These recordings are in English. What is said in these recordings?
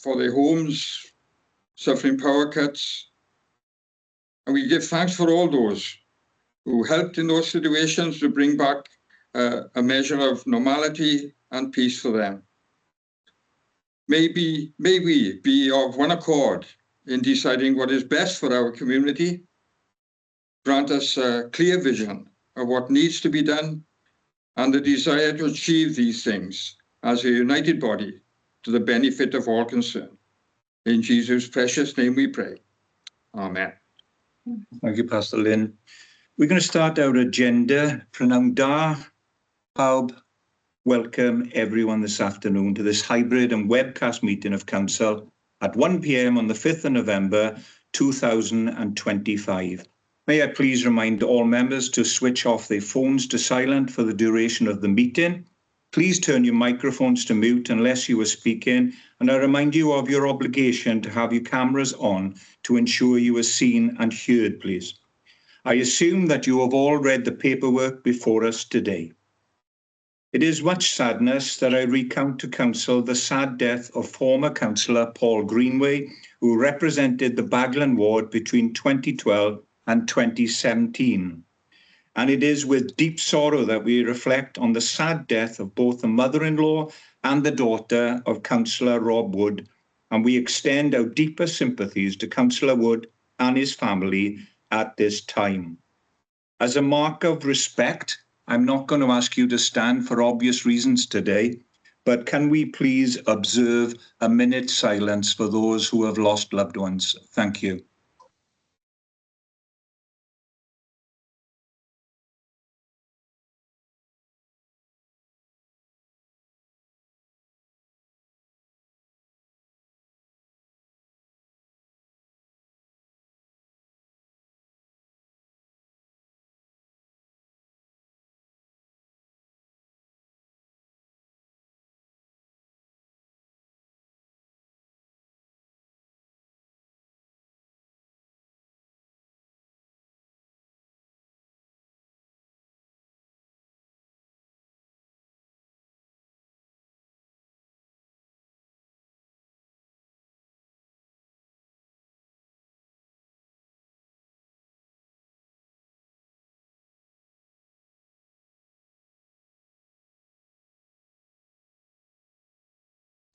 for their homes suffering power cuts. And we give thanks for all those who helped in those situations to bring back a measure of normality and peace for them. May we be of one accord in deciding what is best for our community. Grant us a clear vision of what needs to be done and the desire to achieve these things as a united body to the benefit of all concerned. In Jesus' precious name we pray. Amen. Thank you, Pastor Lynn. We're going to start our agenda. Prynawn da, pawb. Welcome everyone this afternoon to this hybrid and webcast meeting of Council at 1 p.m. on the 5th of November 2025. May I please remind all members to switch off their phones to silent for the duration of the meeting. Please turn your microphones to mute unless you are speaking, and I remind you of your obligation to have your cameras on to ensure you are seen and heard, please. I assume that you have all read the paperwork before us today. It is much sadness that I recount to Council the sad death of former Councillor Paul Greenway, who represented the Baglan ward between 2012 and 2017. And it is with deep sorrow that we reflect on the sad death of both the mother-in-law and the daughter of Councillor Rob Wood, and we extend our deepest sympathies to Councillor Wood and his family at this time. As a mark of respect, I'm not going to ask you to stand for obvious reasons today, but can we please observe a minute's silence for those who have lost loved ones? Thank you.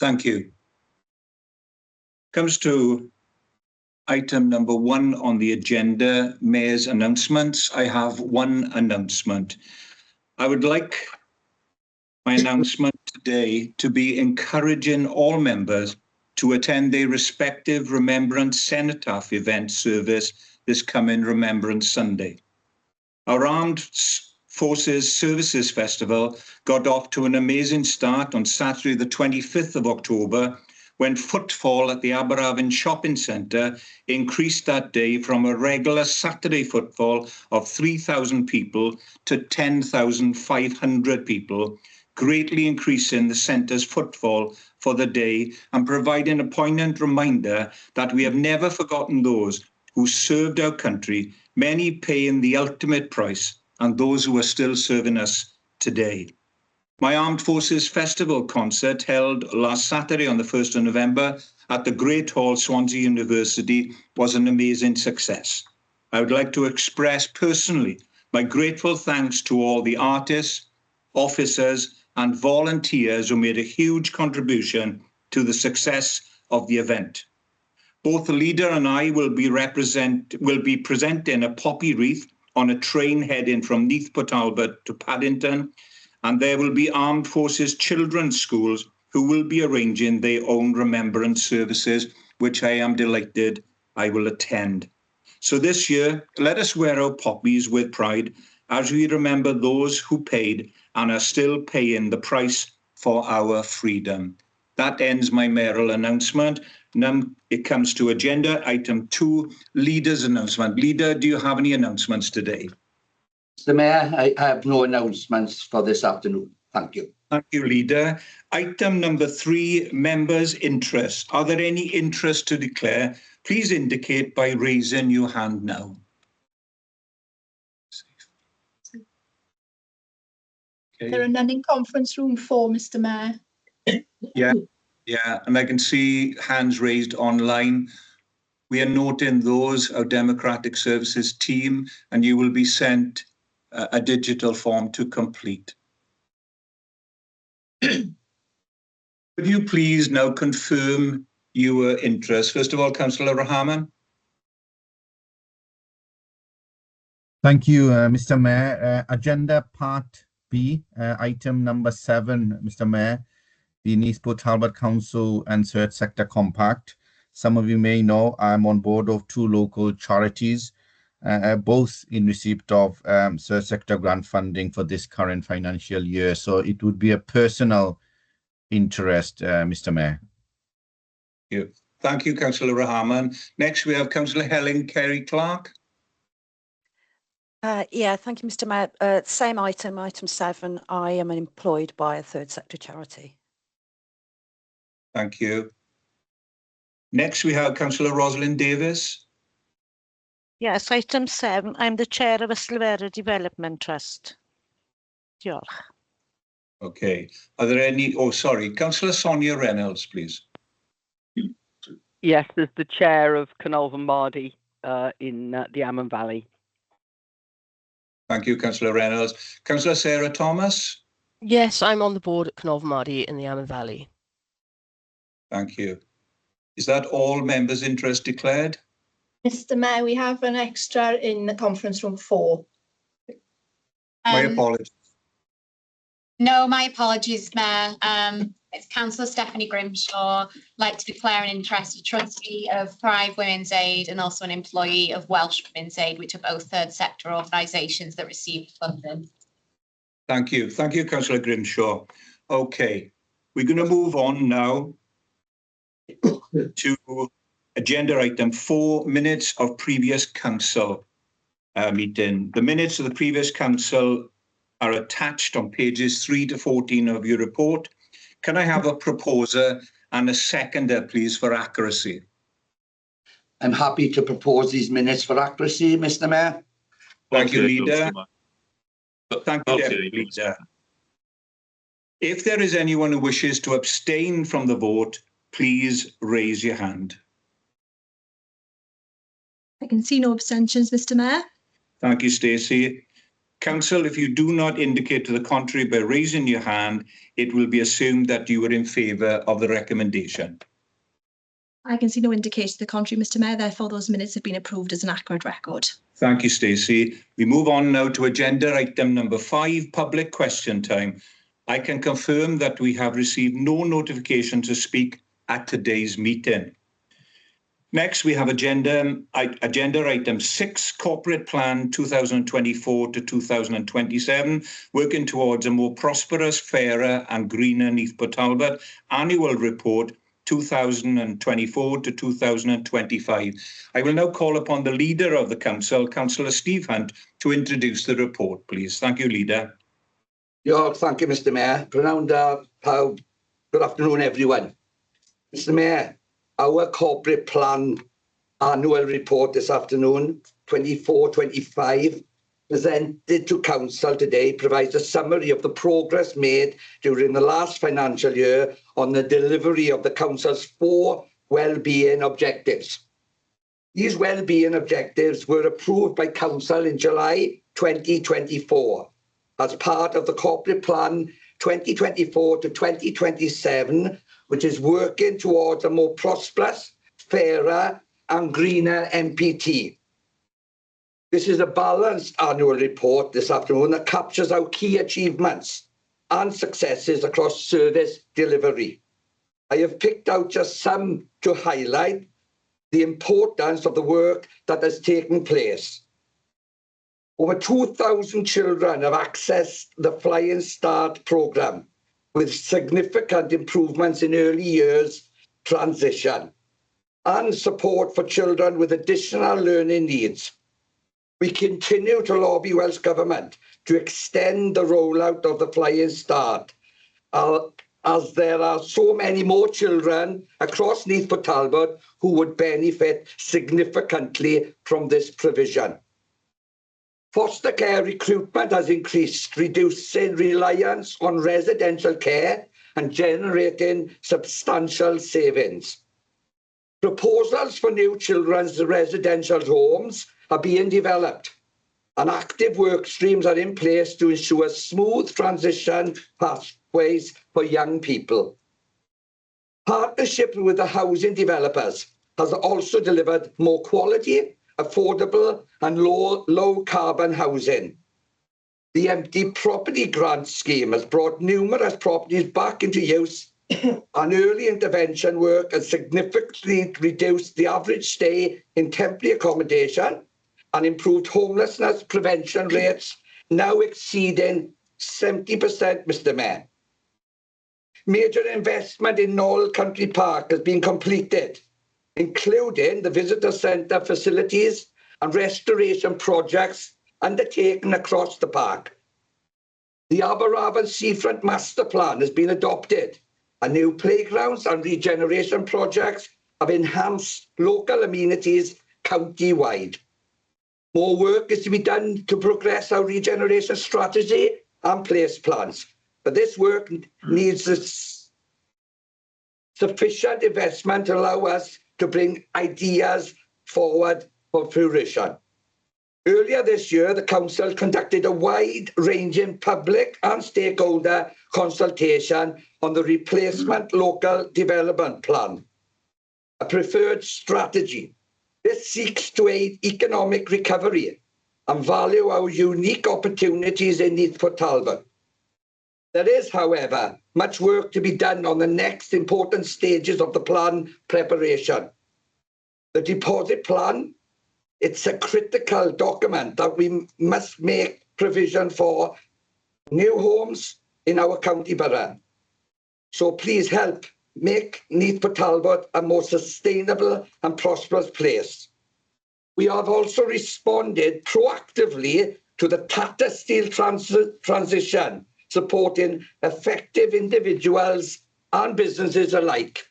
Thank you. Comes to item number 1 on the agenda, Mayor's announcements. I have one announcement. I would like my announcement today to be encouraging all members to attend their respective Remembrance Cenotaph event service this coming Remembrance Sunday. Our Armed Forces Services Festival got off to an amazing start on Saturday the 25th of October when footfall at the Aberavon Shopping Centre increased that day from a regular Saturday footfall of 3,000 people to 10,500 people, greatly increasing the centre's footfall for the day and providing a poignant reminder that we have never forgotten those who served our country, many paying the ultimate price, and those who are still serving us today. My Armed Forces Festival concert held last Saturday on the 1st of November at the Great Hall, Swansea University, was an amazing success. I would like to express personally my grateful thanks to all the artists, officers, and volunteers who made a huge contribution to the success of the event. Both the leader and I will be presenting a poppy wreath on a train heading from Neath, Talbot to Paddington, and there will be Armed Forces children's schools who will be arranging their own remembrance services, which I am delighted I will attend. So this year, let us wear our poppies with pride as we remember those who paid and are still paying the price for our freedom. That ends my mayoral announcement. Now it comes to agenda item 2, Leader's announcement. Leader, do you have any announcements today? Mr. Mayor, I have no announcements for this afternoon. Thank you. Thank you, Leader. Item number 3, members' interest. Are there any interest to declare? Please indicate by raising your hand now. Okay. There are none in conference room 4, Mr. Mayor. Yeah, Yeah, and I can see hands raised online. We are noting those, our Democratic Services team, and you will be sent a digital form to complete. Could you please now confirm your interest? First of all, Councillor Rahman. Thank you, Mr. Mayor. Agenda Part B, item number 7, Mr. Mayor, the Neath Talbot Council and Third Sector Compact. Some of you may know I'm on board of 2 local charities, both in receipt of Third Sector grant funding for this current financial year. So it would be a personal interest, Mr. Mayor. Thank you, Councillor Rahman. Next, we have Councillor Helen Carey-Clark. Yeah, thank you, Mr. Mayor. Same item, item 7. I am employed by a third sector charity. Thank you. Next, we have Councillor Rosalind Davis. Yes, item 7. I'm the chair of a Slivera Development Trust. Diolch. Okay. Are there any? Oh, sorry. Councillor Sonia Reynolds, please. Yes, there's the chair of Canolvan Mardy in the Ammon Valley. Thank you, Councillor Reynolds. Councillor Sarah Thomas. Yes, I'm on the board at Canolvan Mardy in the Ammon Valley. Thank you. Is that all members' interest declared? Mr. Mayor, we have an extra in the conference room 4. My apologies. No, my apologies, Mayor. It's Councillor Stephanie Grimshaw. I'd like to declare an interest, a trustee of Thrive Women's Aid and also an employee of Welsh Women's Aid, which are both third sector organisations that receive funding. Thank you. Thank you, Councillor Grimshaw. Okay, we're going to move on now to agenda item 4, minutes of previous council meeting. The minutes of the previous council are attached on pages 3 to 14 of your report. Can I have a proposer and a seconder, please, for accuracy? I'm happy to propose these minutes for accuracy, Mr. Mayor. Thank you, Leader. Thank you, Deputy Leader. If there is anyone who wishes to abstain from the vote, please raise your hand. I can see no abstentions, Mr. Mayor. Thank you, Stacey. Council, if you do not indicate to the contrary by raising your hand, it will be assumed that you are in favour of the recommendation. I can see no indication to the contrary, Mr. Mayor. Therefore, those minutes have been approved as an accurate record. Thank you, Stacey. We move on now to agenda item number 5, public question time. I can confirm that we have received no notification to speak at today's meeting. Next, we have agenda item 6, Corporate Plan 2024 to 2027, working towards a more prosperous, fairer and greener Neath Talbot Annual Report 2024 to 2025. I will now call upon the Leader of the Council, Councillor Steve Hunt, to introduce the report, please. Thank you, Leader. Thank you, Mr. Mayor. Good afternoon, everyone. Mr. Mayor, our corporate plan annual report this afternoon, 24-25, presented to Council today, provides a summary of the progress made during the last financial year on the delivery of the Council's 4 wellbeing objectives. These wellbeing objectives were approved by Council in July 2024 as part of the corporate plan 2024 to 2027, which is working towards a more prosperous, fairer and greener MPT. This is a balanced annual report this afternoon that captures our key achievements and successes across service delivery. I have picked out just some to highlight the importance of the work that has taken place. Over 2,000 children have accessed the Flying Start programme, with significant improvements in early years transition and support for children with additional learning needs. We continue to lobby Welsh Government to extend the rollout of the Flying Start, as there are so many more children across Neath Talbot who would benefit significantly from this provision. Foster care recruitment has increased, reducing reliance on residential care and generating substantial savings. Proposals for new children's residential homes are being developed, and active work streams are in place to ensure smooth transition pathways for young people. Partnership with the housing developers has also delivered more quality, affordable and low carbon housing. The Empty Property Grant Scheme has brought numerous properties back into use, and early intervention work has significantly reduced the average stay in temporary accommodation and improved homelessness prevention rates, now exceeding 70%, Mr. Mayor. Major investment in Knoll Country Park has been completed, including the visitor centre facilities and restoration projects undertaken across the park. The Aberafon Seafront Master Plan has been adopted, and new playgrounds and regeneration projects have enhanced local amenities county-wide. More work is to be done to progress our regeneration strategy and place plans, but this work needs sufficient investment to allow us to bring ideas forward for fruition. Earlier this year, the Council conducted a wide-ranging public and stakeholder consultation on the Replacement Local Development Plan, a preferred strategy. This seeks to aid economic recovery and value our unique opportunities in Neath Talbot. There is, however, much work to be done on the next important stages of the plan preparation. The deposit plan, it's a critical document that we must make provision for new homes in our county borough. So please help make Neath Talbot a more sustainable and prosperous place. We have also responded proactively to the Tata Steel transition, supporting effective individuals and businesses alike.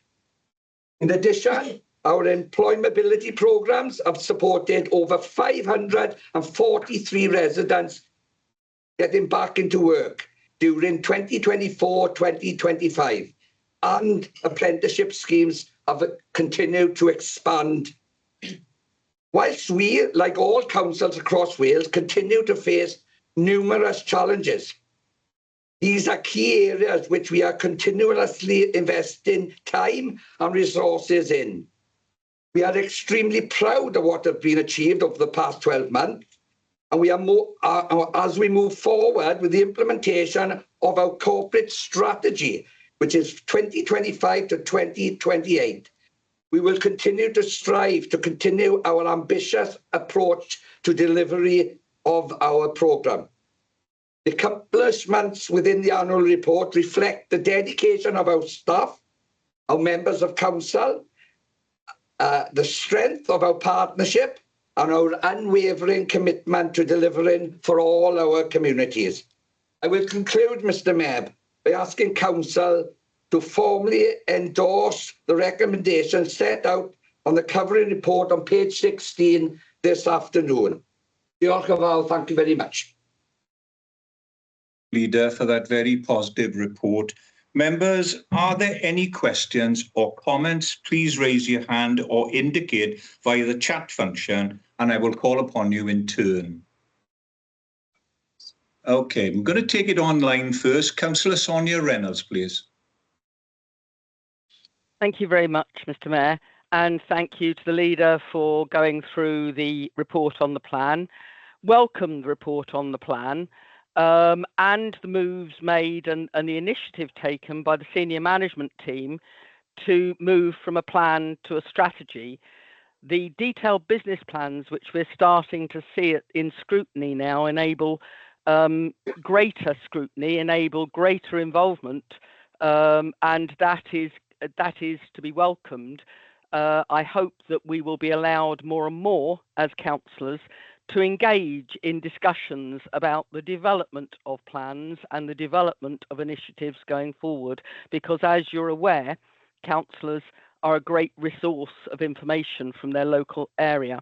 In addition, our employability programs have supported over 543 residents getting back into work during 2024-2025, and apprenticeship schemes have continued to expand. Whilst we, like all councils across Wales, continue to face numerous challenges, these are key areas which we are continuously investing time and resources in. We are extremely proud of what has been achieved over the past 12 months, and we are as we move forward with the implementation of our corporate strategy, which is 2025 to 2028. We will continue to strive to continue our ambitious approach to delivery of our programme. The accomplishments within the annual report reflect the dedication of our staff, our members of council, the strength of our partnership, and our unwavering commitment to delivering for all our communities. I will conclude, Mr. Mayor, by asking council to formally endorse the recommendations set out on the covering report on page 16 this afternoon. Diolch yn fawr, thank you very much. Leader, for that very positive report. Members, are there any questions or comments? Please raise your hand or indicate via the chat function, and I will call upon you in turn. Okay, I'm going to take it online first. Councillor Sonia Reynolds, please. Thank you very much, Mr. Mayor, and thank you to the leader for going through the report on the plan. Welcome the report on the plan. And the moves made and the initiative taken by the senior management team to move from a plan to a strategy. The detailed business plans, which we're starting to see in scrutiny now, enable greater scrutiny, enable greater involvement, and that is to be welcomed. I hope that we will be allowed more and more as councillors to engage in discussions about the development of plans and the development of initiatives going forward, because as you're aware, councillors are a great resource of information from their local area.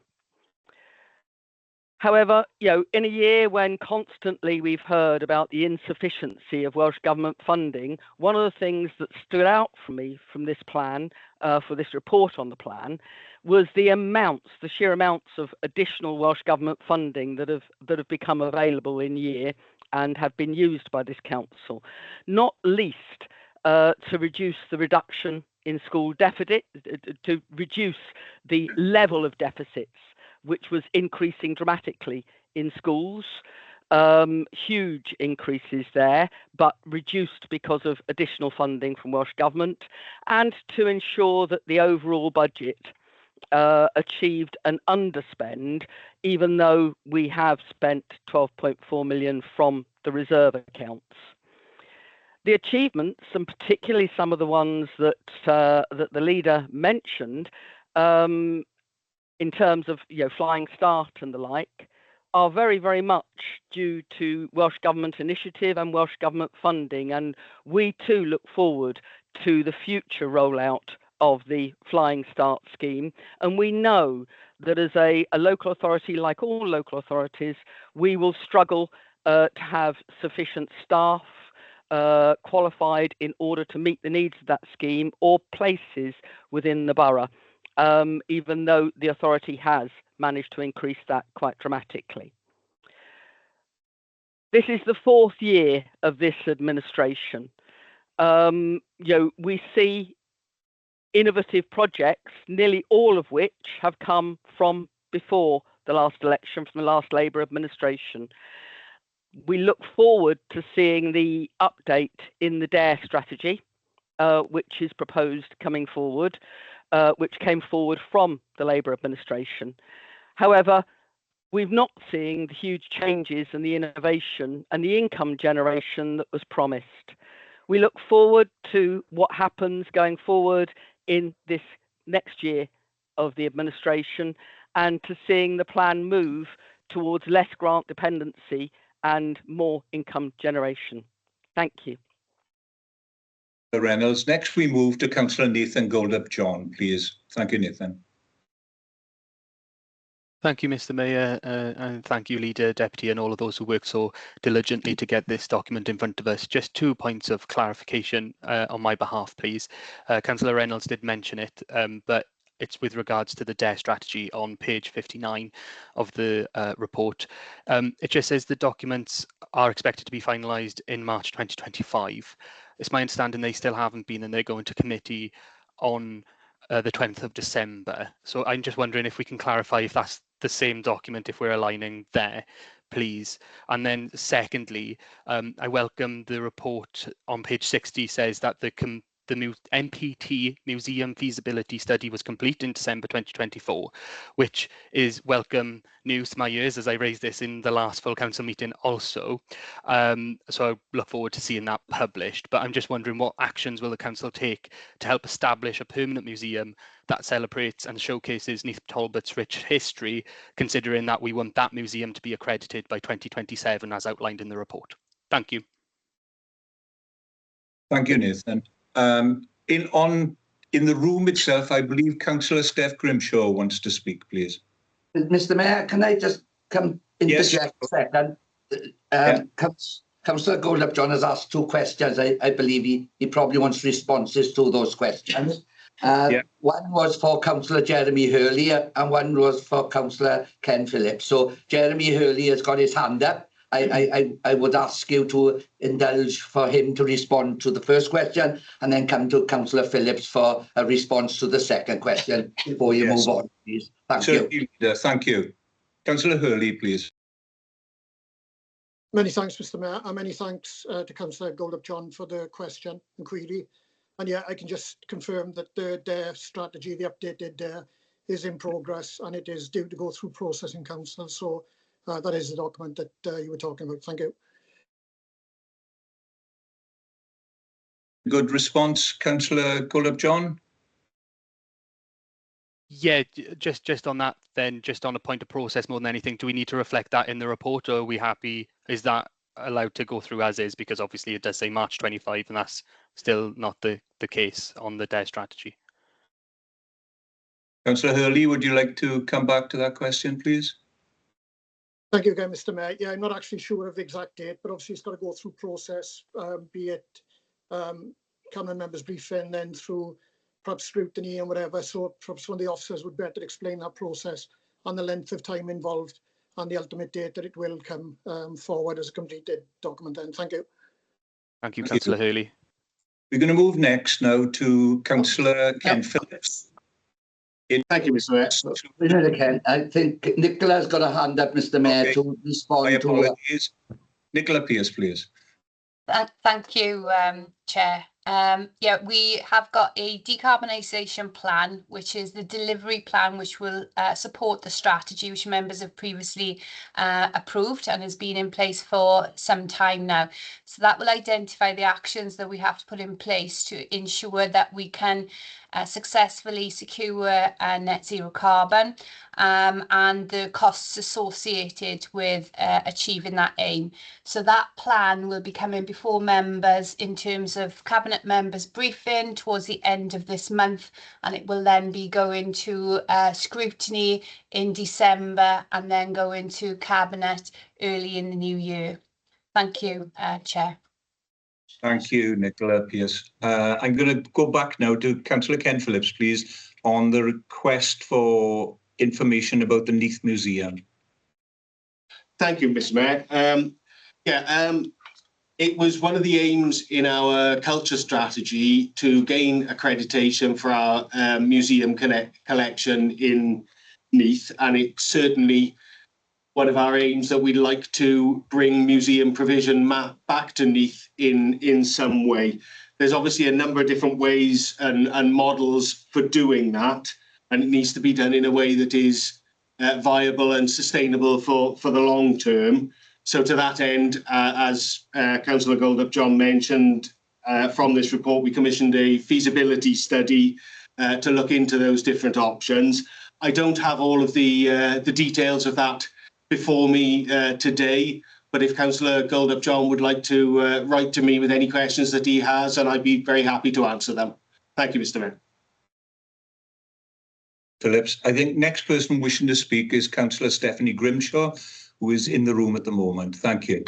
However, in a year when constantly we've heard about the insufficiency of Welsh Government funding, one of the things that stood out for me from this plan, for this report on the plan, was the sheer amounts of additional Welsh Government funding that have become available in year and have been used by this council, not least to reduce the reduction in school deficit, to reduce the level of deficits, which was increasing dramatically in schools. Huge increases there, but reduced because of additional funding from Welsh Government, and to ensure that the overall budget achieved an underspend, even though we have spent 12.4 million from the reserve accounts. The achievements, and particularly some of the ones that the leader mentioned, in terms of Flying Start and the like, are very, very much due to Welsh Government initiative and Welsh Government funding, and we too look forward to the future rollout of the Flying Start scheme. And we know that as a local authority, like all local authorities, we will struggle to have sufficient staff qualified in order to meet the needs of that scheme, or places within the borough. Even though the authority has managed to increase that quite dramatically. This is the 4th year of this administration. We see innovative projects, nearly all of which have come from before the last election, from the last Labour administration. We look forward to seeing the update in the DARE strategy, which is proposed coming forward, which came forward from the Labour administration. However, we've not seen the huge changes and the innovation and the income generation that was promised. We look forward to what happens going forward in this next year of the administration, and to seeing the plan move towards less grant dependency and more income generation. Thank you. Reynolds. Next, we move to Councillor Neath and Goldup John, please. Thank you, Nathan. Thank you, Mr. Mayor, and thank you, Leader, Deputy, and all of those who worked so diligently to get this document in front of us. Just 2 points of clarification on my behalf, please. Councillor Reynolds did mention it, but it's with regards to the DARE strategy on page 59 of the report. It just says the documents are expected to be finalised in March 2025. It's my understanding they still haven't been, and they're going to committee on the 20th of December. So I'm just wondering if we can clarify if that's the same document, if we're aligning there, please. And then secondly, I welcome the report on page 60 says that the MPT Museum feasibility study was complete in December 2024, which is welcome news to my ears, as I raised this in the last full council meeting also. So I look forward to seeing that published, but I'm just wondering what actions will the council take to help establish a permanent museum that celebrates and showcases Neath Talbot's rich history, considering that we want that museum to be accredited by 2027 as outlined in the report. Thank you. Thank you, Nathan. In the room itself, I believe Councillor Steph Grimshaw wants to speak, please. Mr. Mayor, can I just interject a second? Councillor Goldup John has asked 2 questions. I believe he probably wants responses to those questions. One was for Councillor Jeremy Hurley and one was for Councillor Ken Phillips. So Jeremy Hurley has got his hand up. I would ask you to indulge for him to respond to the first question, and then come to Councillor Phillips for a response to the second question before you move on, please. Thank you. Thank you. Councillor Hurley, please. Many thanks, Mr. Mayor, and many thanks to Councillor Goldup John for the question and query. And yeah, I can just confirm that the DARE strategy, the updated DARE, is in progress and it is due to go through processing council. So that is the document that you were talking about. Thank you. Good response, Councillor Goldup John. Yeah, just on that then, just on a point of process more than anything, do we need to reflect that in the report, or are we happy? Is that allowed to go through as is? Because obviously it does say March 25 and that's still not the case on the DARE strategy. Councillor Hurley, would you like to come back to that question, please? Thank you again, Mr. Mayor. Yeah, I'm not actually sure of the exact date, but obviously it's got to go through process, be it cabinet members briefing, then through perhaps scrutiny and whatever. So perhaps one of the officers would better explain that process and the length of time involved and the ultimate date that it will come forward as a completed document. Then, thank you. Thank you, Councillor Hurley. We're going to move next now to Councillor Ken Phillips. Thank you, Mr. Mayor. I think Nicola's got a hand up, Mr. Mayor, to respond. My apologies. Nicola Pearce, please. Thank you, Chair. Yeah, we have got a decarbonisation plan, which is the delivery plan, which will support the strategy, which members have previously approved and has been in place for some time now. So that will identify the actions that we have to put in place to ensure that we can successfully secure net zero carbon and the costs associated with achieving that aim. So that plan will be coming before members in terms of cabinet members briefing towards the end of this month, and it will then be going to scrutiny in December and then go into cabinet early in the new year. Thank you, Chair. Thank you, Nicola Pearce. I'm going to go back now to Councillor Ken Phillips, please, on the request for information about the Neath Museum. Thank you, Mr. Mayor. It was one of the aims in our culture strategy to gain accreditation for our museum collection in Neath, and it's certainly one of our aims that we'd like to bring museum provision back to Neath in some way. There's obviously a number of different ways and models for doing that, and it needs to be done in a way that is viable and sustainable for the long term. So to that end, as Councillor Goldup-John mentioned, from this report, we commissioned a feasibility study to look into those different options. I don't have all of the details of that before me today, but if Councillor Goldup-John would like to write to me with any questions that he has, and I'd be very happy to answer them. Thank you, Mr. Mayor. Phillips. I think next person wishing to speak is Councillor Stephanie Grimshaw, who is in the room at the moment. Thank you.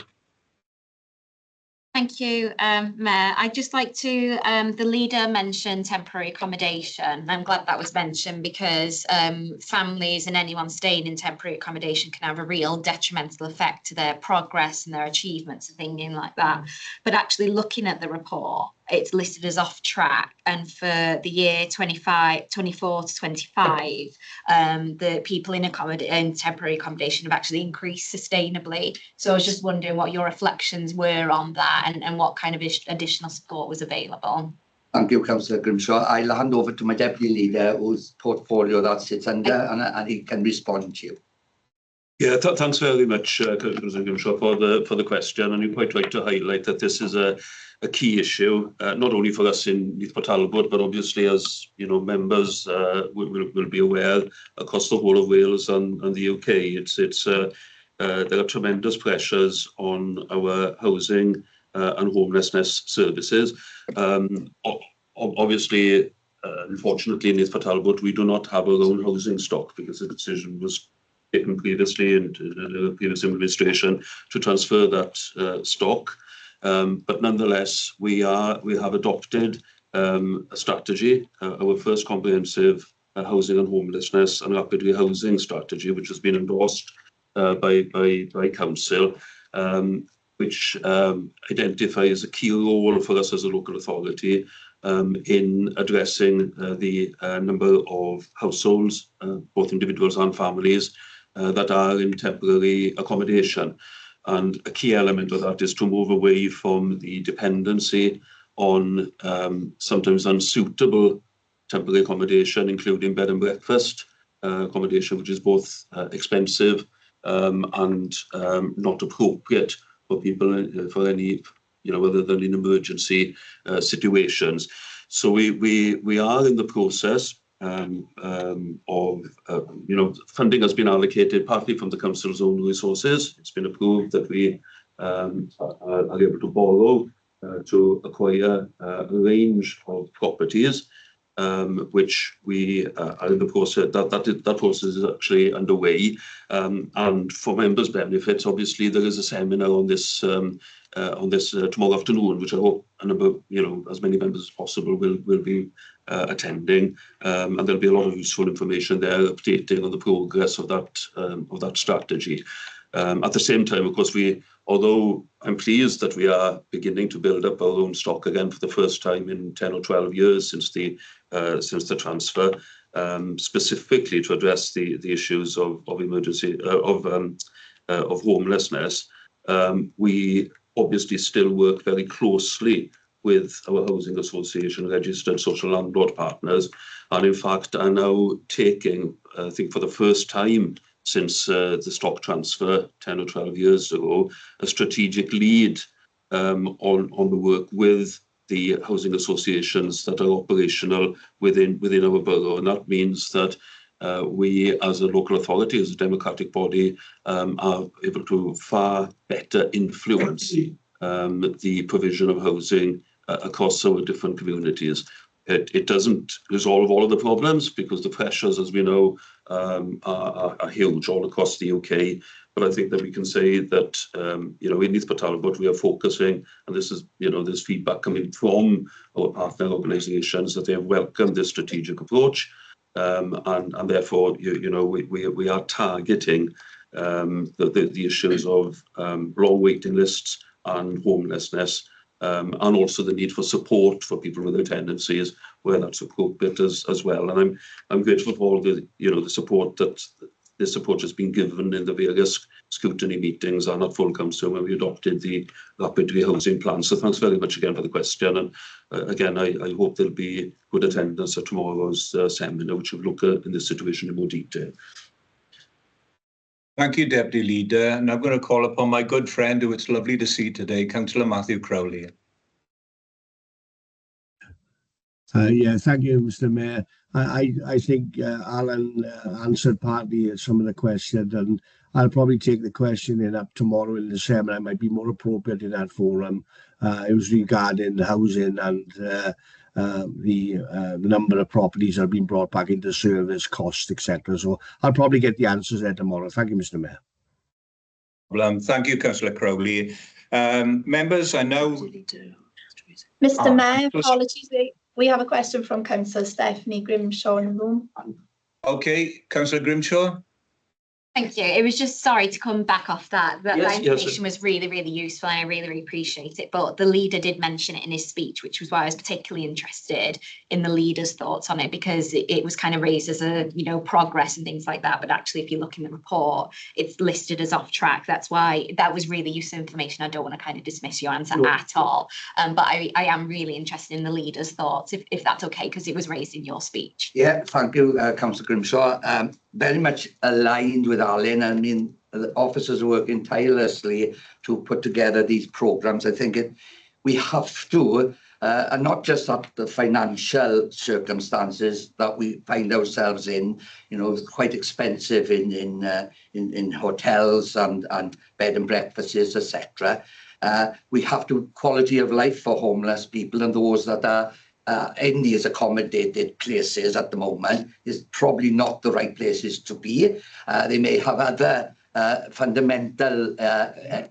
Thank you, Mayor. I'd just like to, the leader mentioned temporary accommodation. I'm glad that was mentioned because families and anyone staying in temporary accommodation can have a real detrimental effect to their progress and their achievements and things like that. But actually looking at the report, it's listed as off track, and for the year 24 to 25, the people in temporary accommodation have actually increased sustainably. So I was just wondering what your reflections were on that and what kind of additional support was available. Thank you, Councillor Grimshaw. I'll hand over to my Deputy Leader, whose portfolio that sits under, and he can respond to you. Yeah, thanks very much, Councillor Grimshaw, for the question, and you're quite right to highlight that this is a key issue, not only for us in Neath Talbot, but obviously, as you know, members will be aware across the whole of Wales and the UK. There are tremendous pressures on our housing and homelessness services. Obviously, unfortunately, in Neath Talbot, we do not have our own housing stock because the decision was taken previously in the previous administration to transfer that stock. But nonetheless, we have adopted a strategy, our first comprehensive housing and homelessness and rapid rehousing strategy, which has been endorsed by Council, which identifies a key role for us as a local authority in addressing the number of households, both individuals and families, that are in temporary accommodation. And a key element of that is to move away from the dependency on sometimes unsuitable temporary accommodation, including bed and breakfast accommodation, which is both expensive and not appropriate for people for any, other than in emergency situations. So we are in the process of funding has been allocated partly from the council's own resources. It's been approved that we are able to borrow to acquire a range of properties. which we are in the process. That process is actually underway, and for members' benefits, obviously there is a seminar on this tomorrow afternoon, which I hope a number, as many members as possible will be attending, and there'll be a lot of useful information there, updating on the progress of that strategy. At the same time, of course, although I'm pleased that we are beginning to build up our own stock again for the first time in 10 or 12 years since the transfer, specifically to address the issues of emergency of homelessness, we obviously still work very closely with our housing association registered social landlord partners, and in fact are now taking, I think for the first time since the stock transfer 10 or 12 years ago, a strategic lead on the work with the housing associations that are operational within our borough. And that means that we, as a local authority, as a democratic body, are able to far better influence the provision of housing across our different communities. It doesn't resolve all of the problems because the pressures, as we know, are huge all across the UK. But I think that we can say that, in Neath Talbot, we are focusing, and this is, there's feedback coming from our partner organisations that they have welcomed this strategic approach, and therefore, we are targeting the issues of long waiting lists and homelessness, and also the need for support for people with their tendencies where that's appropriate as well. And I'm grateful for all the support that this approach has been given in the various scrutiny meetings and at full council when we adopted the rapid rehousing plan. So thanks very much again for the question. And again, I hope there'll be good attendance at tomorrow's seminar, which will look in this situation in more detail. Thank you, Deputy Leader. And I'm going to call upon my good friend, who it's lovely to see today, Councillor Matthew Crowley. Yeah, thank you, Mr. Mayor. I think Alan answered partly some of the question, and I'll probably take the question up tomorrow in the seminar. It might be more appropriate in that forum. It was regarding housing and the number of properties that have been brought back into service, cost, etc. So I'll probably get the answers there tomorrow. Thank you, Mr. Mayor. Thank you, Councillor Crowley. Members, I know... Mr. Mayor, apologies. We have a question from Councillor Stephanie Grimshaw in the room. Okay, Councillor Grimshaw. Thank you. It was just sorry to come back off that. That information was really, really useful and I really, really appreciate it. But the leader did mention it in his speech, which was why I was particularly interested in the leader's thoughts on it, because it was kind of raised as a, progress and things like that. But actually, if you look in the report, it's listed as off track. That's why that was really useful information. I don't want to kind of dismiss your answer at all. But I am really interested in the leader's thoughts, if that's okay, because it was raised in your speech. Yeah, thank you, Councillor Grimshaw. Very much aligned with Arlene. I mean, the officers are working tirelessly to put together these programs. I think we have to, and not just at the financial circumstances that we find ourselves in. It's quite expensive in hotels and bed and breakfasts, etc. We have to quality of life for homeless people and those that are in these accommodated places at the moment is probably not the right places to be. They may have other fundamental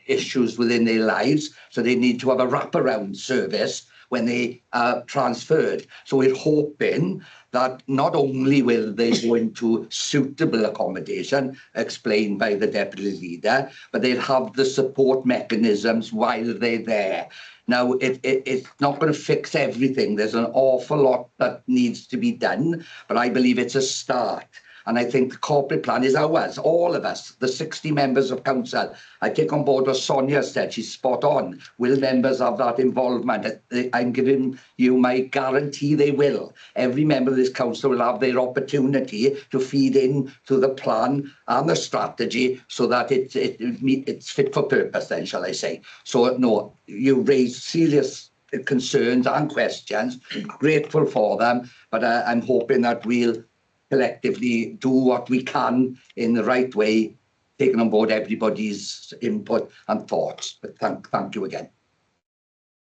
issues within their lives, so they need to have a wraparound service when they are transferred. So we're hoping that not only will they go into suitable accommodation, explained by the Deputy Leader, but they'll have the support mechanisms while they're there. Now, it's not going to fix everything. There's an awful lot that needs to be done, but I believe it's a start. And I think the corporate plan is ours, all of us, the 60 members of council. I take on board what Sonia said, she's spot on. Will members have that involvement? I'm giving you my guarantee they will. Every member of this council will have their opportunity to feed in to the plan and the strategy so that it's fit for purpose then, shall I say. So, no, you raise serious concerns and questions, grateful for them, but I'm hoping that we'll collectively do what we can in the right way, taking on board everybody's input and thoughts. But thank you again.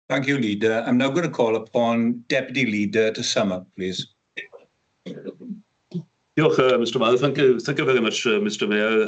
Thank you, Leader. I'm now going to call upon Deputy Leader to sum up, please. Diolch, Mr. Mayor. Thank you very much, Mr. Mayor.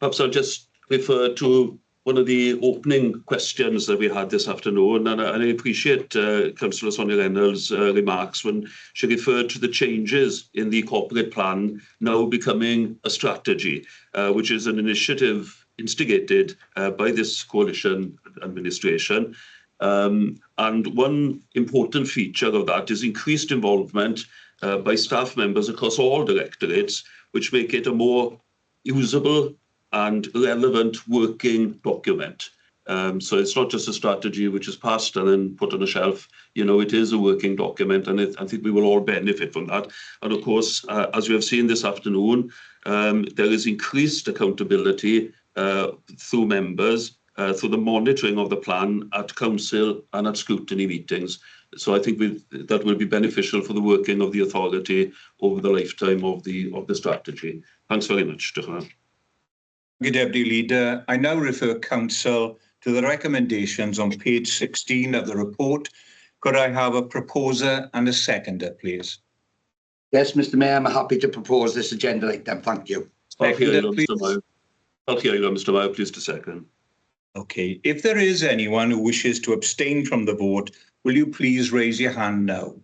Perhaps I'll just refer to one of the opening questions that we had this afternoon, and I appreciate Councillor Sonia Reynolds' remarks when she referred to the changes in the corporate plan now becoming a strategy, which is an initiative instigated by this coalition administration. And one important feature of that is increased involvement by staff members across all directorates, which make it a more usable and relevant working document. So it's not just a strategy which is passed and then put on a shelf. You know, it is a working document, and I think we will all benefit from that. And of course, as we have seen this afternoon, there is increased accountability through members, through the monitoring of the plan at council and at scrutiny meetings. So I think that will be beneficial for the working of the authority over the lifetime of the strategy. Thanks very much. Thank you, Deputy Leader. I now refer Council to the recommendations on page 16 of the report. Could I have a proposer and a seconder, please? Yes, Mr. Mayor, I'm happy to propose this agenda item. Thank you. I'll hear you, Mr. Mayor. Please to second. Okay. If there is anyone who wishes to abstain from the vote, will you please raise your hand now?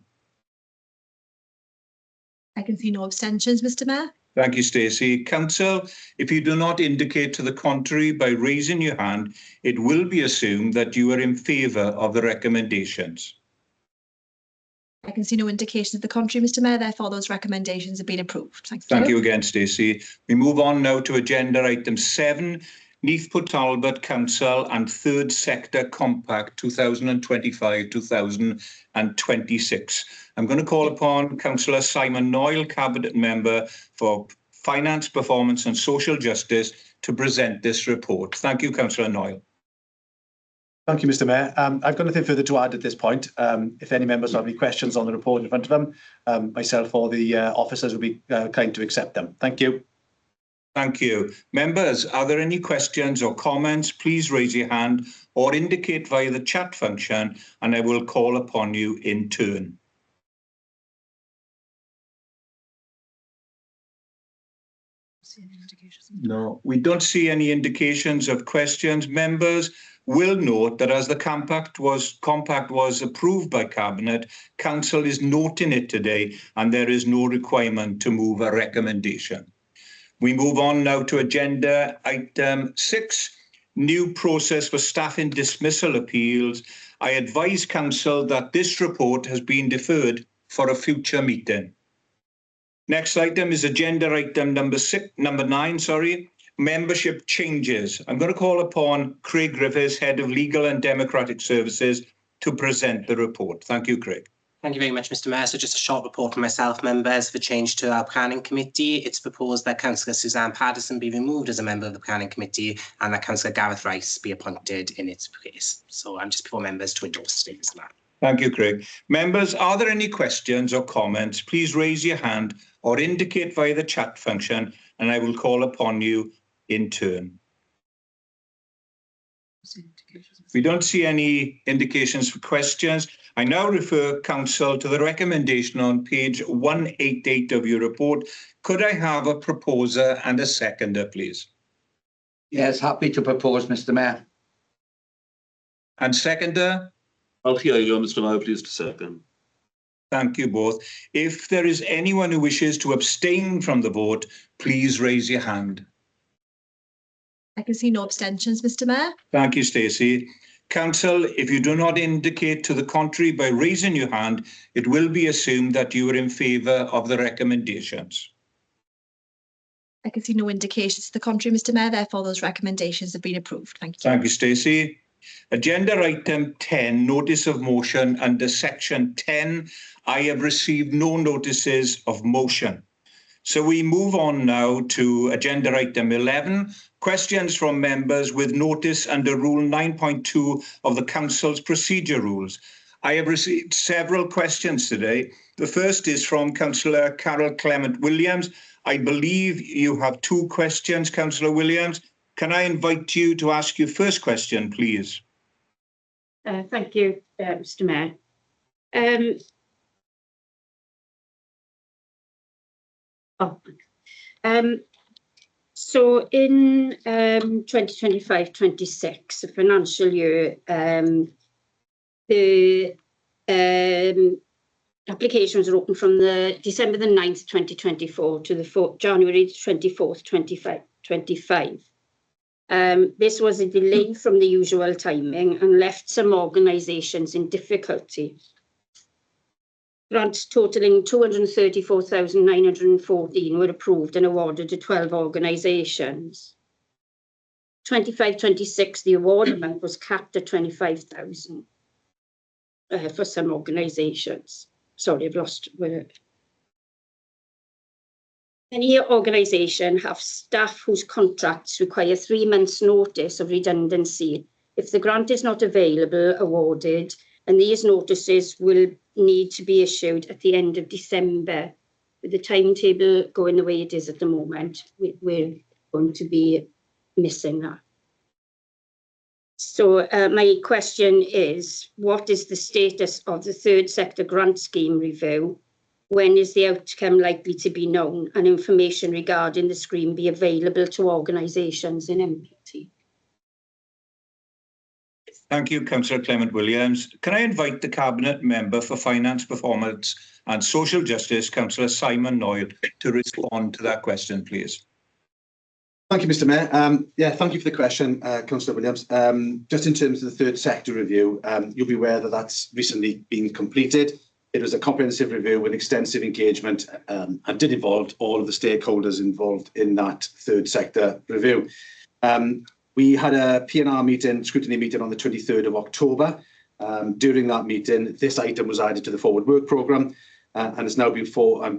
I can see no abstentions, Mr. Mayor. Thank you, Stacey. Council, if you do not indicate to the contrary by raising your hand, it will be assumed that you are in favour of the recommendations. I can see no indication of the contrary, Mr. Mayor. Therefore, those recommendations have been approved. Thank you again, Stacey. We move on now to agenda item 7, Neath Talbot Council and Third Sector Compact 2025-2026. I'm going to call upon Councillor Simon Noyle, Cabinet Member for Finance, Performance and Social Justice, to present this report. Thank you, Councillor Noyle. Thank you, Mr. Mayor. I've got nothing further to add at this point. If any members have any questions on the report in front of them, myself or the officers will be kind to accept them. Thank you. Thank you. Members, are there any questions or comments? Please raise your hand or indicate via the chat function, and I will call upon you in turn. No, we don't see any indications of questions. Members will note that as the compact was approved by Cabinet, Council is noting it today, and there is no requirement to move a recommendation. We move on now to agenda item 6, new process for staffing dismissal appeals. I advise Council that this report has been deferred for a future meeting. Next item is agenda item number 9, membership changes. I'm going to call upon Craig Griffiths, Head of Legal and Democratic Services, to present the report. Thank you, Craig. Thank you very much, Mr. Mayor. So just a short report from myself, members, for change to our planning committee. It's proposed that Councillor Suzanne Paddison be removed as a member of the planning committee and that Councillor Gareth Rice be appointed in its place. So I'm just before members to endorse today's plan. Thank you, Craig. Members, are there any questions or comments? Please raise your hand or indicate via the chat function, and I will call upon you in turn. We don't see any indications for questions. I now refer Council to the recommendation on page 188 of your report. Could I have a proposer and a seconder, please? Yes, happy to propose, Mr. Mayor. And seconder? I'll hear you, Mr. Mayor. Please to second. Thank you both. If there is anyone who wishes to abstain from the vote, please raise your hand. I can see no abstentions, Mr. Mayor. Thank you, Stacey. Council, if you do not indicate to the contrary by raising your hand, it will be assumed that you are in favour of the recommendations. I can see no indications to the contrary, Mr. Mayor. Therefore, those recommendations have been approved. Thank you. Thank you, Stacey. Agenda item 10, notice of motion under section 10. I have received no notices of motion. So we move on now to agenda item 11, questions from members with notice under Rule 9.2 of the Council's procedure rules. I have received several questions today. The first is from Councillor Carol Clement Williams. I believe you have 2 questions, Councillor Williams. Can I invite you to ask your first question, please? Thank you, Mr. Mayor. Oh. So in 2025-26, the financial year, the applications are open from the December the 9th, 2024 to the January 24th, 2025. This was a delay from the usual timing and left some organisations in difficulty. Grants totalling 234,914 were approved and awarded to 12 organisations. 25-26, the award amount was capped at 25,000 for some organisations. Sorry, I've lost word. Any organisation have staff whose contracts require 3 months' notice of redundancy. If the grant is not available, awarded, and these notices will need to be issued at the end of December. With the timetable going the way it is at the moment, we're going to be missing that. So my question is, what is the status of the third sector grant scheme review? When is the outcome likely to be known and information regarding the scheme be available to organisations in MPT? Thank you, Councillor Clement Williams. Can I invite the Cabinet Member for Finance, Performance and Social Justice, Councillor Simon Noyle, to respond to that question, please? Thank you, Mr. Mayor. Yeah, thank you for the question, Councillor Williams. Just in terms of the third sector review, you'll be aware that that's recently been completed. It was a comprehensive review with extensive engagement and did involve all of the stakeholders involved in that third sector review. We had a P&R meeting, scrutiny meeting on the 23rd of October. During that meeting, this item was added to the forward work programme and has now been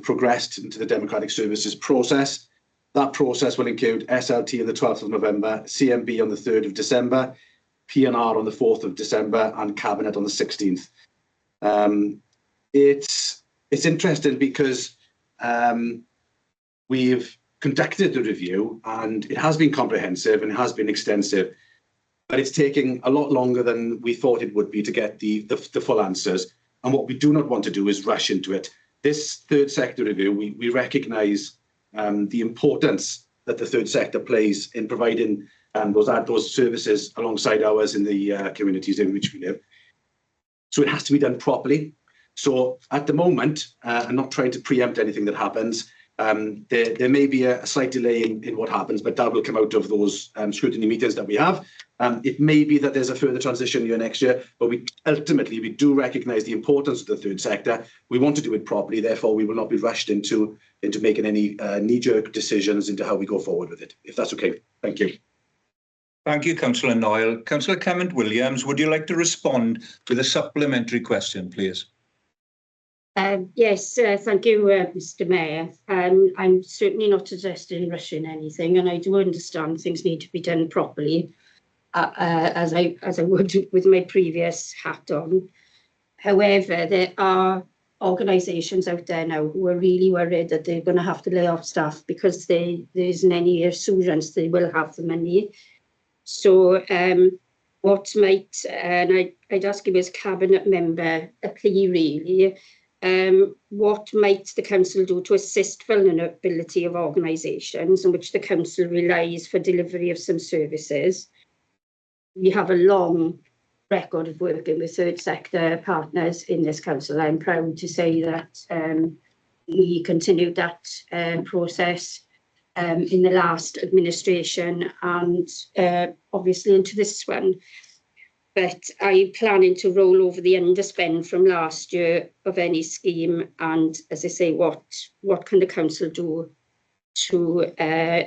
progressed into the democratic services process. That process will include SLT on the 12th of November, CMB on the 3rd of December, P&R on the 4th of December and Cabinet on the 16th. It's interesting because we've conducted the review and it has been comprehensive and it has been extensive, but it's taking a lot longer than we thought it would be to get the full answers. And what we do not want to do is rush into it. This third sector review, we recognise the importance that the third sector plays in providing those services alongside ours in the communities in which we live. So it has to be done properly. So at the moment, I'm not trying to preempt anything that happens. There may be a slight delay in what happens, but that will come out of those scrutiny meetings that we have. It may be that there's a further transition year next year, but we do recognise the importance of the third sector. We want to do it properly, therefore we will not be rushed into making any knee-jerk decisions into how we go forward with it, if that's okay. Thank you. Thank you, Councillor Noyle. Councillor Clement Williams, would you like to respond with a supplementary question, please? Yes, thank you, Mr. Mayor. I'm certainly not interested in rushing anything, and I do understand things need to be done properly, as I would with my previous hat on. However, there are organisations out there now who are really worried that they're going to have to lay off staff because there isn't any assurance they will have the money. So what might, and I'd ask him as Cabinet Member a plea really, what might the Council do to assist vulnerability of organisations in which the Council relies for delivery of some services? We have a long record of working with third sector partners in this Council. I'm proud to say that we continued that process in the last administration and obviously into this one. But I'm planning to roll over the underspend from last year of any scheme. And as I say, what can the Council do to